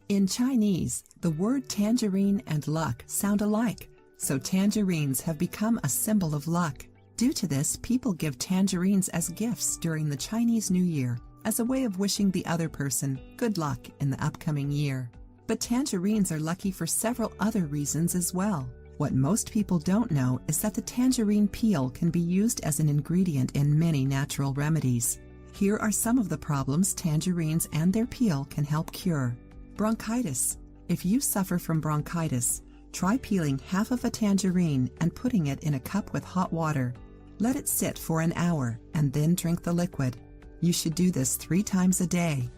In Chinese, the word tangerine and luck sound alike, so tangerines have become a symbol of luck. Due to this, people give tangerines as gifts during the Chinese New Year as a way of wishing the other person good luck in the upcoming year. But tangerines are lucky for several other reasons as well. What most people don't know is that the tangerine peel can be used as an ingredient in many natural remedies. Here are some of the problems tangerines and their peel can help cure. Bronchitis. If you suffer from bronchitis, try peeling half of a tangerine and putting it in a cup with hot water. Let it sit for an hour and then drink the liquid. You should do this 3 times a day.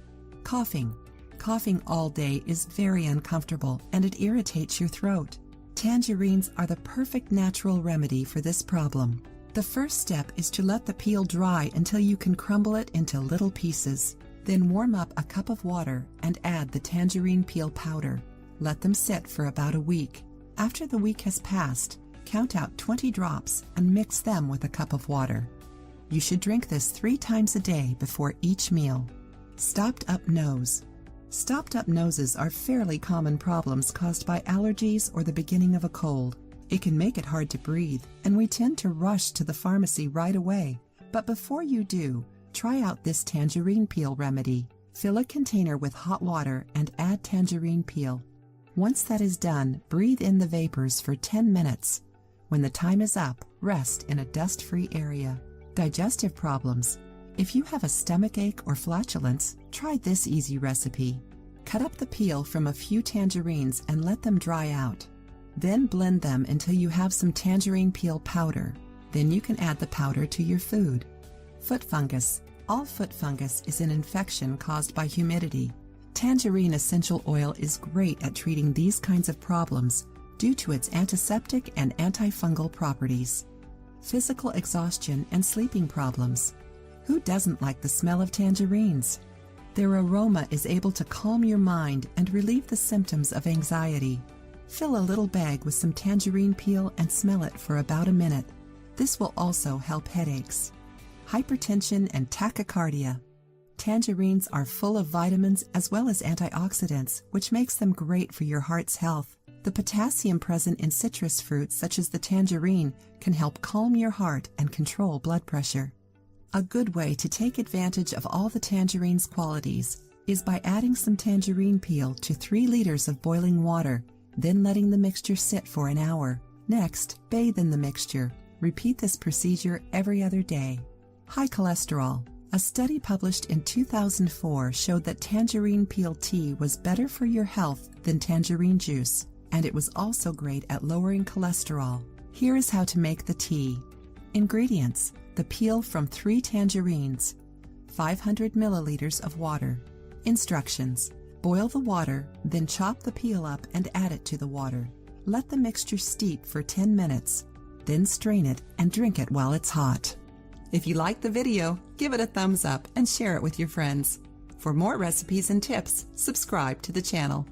Coughing. Coughing all day is very uncomfortable and it irritates your throat. Tangerines are the perfect natural remedy for this problem. The first step is to let the peel dry until you can crumble it into little pieces. Then warm up a cup of water and add the tangerine peel powder. Let them sit for about a week. After the week has passed, count out 20 drops and mix them with a cup of water. You should drink this 3 times a day before each meal. Stopped up nose. Stopped up noses are fairly common problems caused by allergies or the beginning of a cold. It can make it hard to breathe, and we tend to rush to the pharmacy right away. But before you do, try out this tangerine peel remedy. Fill a container with hot water and add tangerine peel. Once that is done, breathe in the vapors for 10 minutes. When the time is up, rest in a dust-free area. Digestive problems. If you have a stomachache or flatulence, try this easy recipe. Cut up the peel from a few tangerines and let them dry out. Then blend them until you have some tangerine peel powder. Then you can add the powder to your food. Foot fungus. All foot fungus is an infection caused by humidity. Tangerine essential oil is great at treating these kinds of problems due to its antiseptic and antifungal properties. Physical exhaustion and sleeping problems. Who doesn't like the smell of tangerines? Their aroma is able to calm your mind and relieve the symptoms of anxiety. Fill a little bag with some tangerine peel and smell it for about a minute. This will also help headaches. Hypertension and tachycardia. Tangerines are full of vitamins as well as antioxidants, which makes them great for your heart's health. The potassium present in citrus fruits such as the tangerine can help calm your heart and control blood pressure. A good way to take advantage of all the tangerine's qualities is by adding some tangerine peel to 3 liters of boiling water, then letting the mixture sit for an hour. Next, bathe in the mixture. Repeat this procedure every other day. High cholesterol. A study published in 2004 showed that tangerine peel tea was better for your health than tangerine juice, and it was also great at lowering cholesterol. Here is how to make the tea. Ingredients: the peel from 3 tangerines, 500 milliliters of water. Instructions: boil the water, then chop the peel up and add it to the water. Let the mixture steep for 10 minutes, then strain it and drink it while it's hot. If you liked the video, give it a thumbs up and share it with your friends. For more recipes and tips, subscribe to the channel.